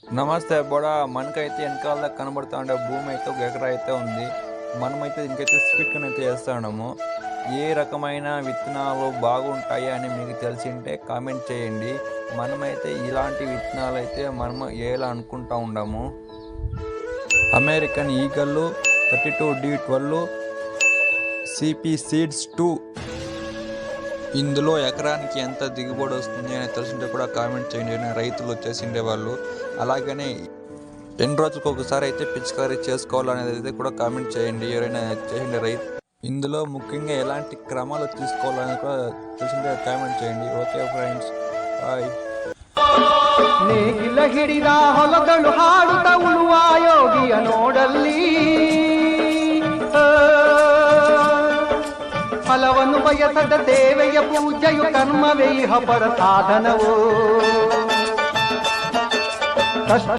నమస్తే బోడా. మనకైతే వెనకాల కనబడుతూ ఉండే భూమి అయితే ఒక ఎకరా అయితే ఉంది. మనమైతే ఇంకైతే స్వీట్గా అయితే చేస్తున్నాము. ఏ రకమైన విత్తనాలు బాగుంటాయి అని మీకు తెలిసింటే కామెంట్ చేయండి. మనమైతే ఇలాంటి విత్తనాలు అయితే మనము వేయాలి అనుకుంటా ఉండము. American eagle 32D12 CP seeds 2. ఇందులో ఎకరానికి ఎంత దిగుబడి వస్తుంది అని తెలిసింటే కూడా కామెంట్ చేయండి. రైతులు వచ్చేసిండే వాళ్ళు అలాగనే ఎన్ని రోజులకు ఒకసారి అయితే పిచికారీ చేసుకోవాలనేది అయితే కూడా కామెంట్ చేయండి. ఎవరైనా చేయండి రైతు. ఇందులో ముఖ్యంగా ఎలాంటి క్రమాలు తీసుకోవాలని కూడా తెలిసింటే కామెంట్ చేయండి. Okay friends, bye. ನೇಗಿಲ ಹಿಡಿದ ಹೊಲಗಳು ಹಾಡುತ್ತ ಉಳುವ ಯೋಗಿಯ ನೋಡಲ್ಲಿ ಫಲವನ್ನು ಬಯಸದ ದೇವೆಯ ಪೂಜೆಯು ಕರ್ಮವೇ ಇಹ ಪರ ಸಾಧನವು.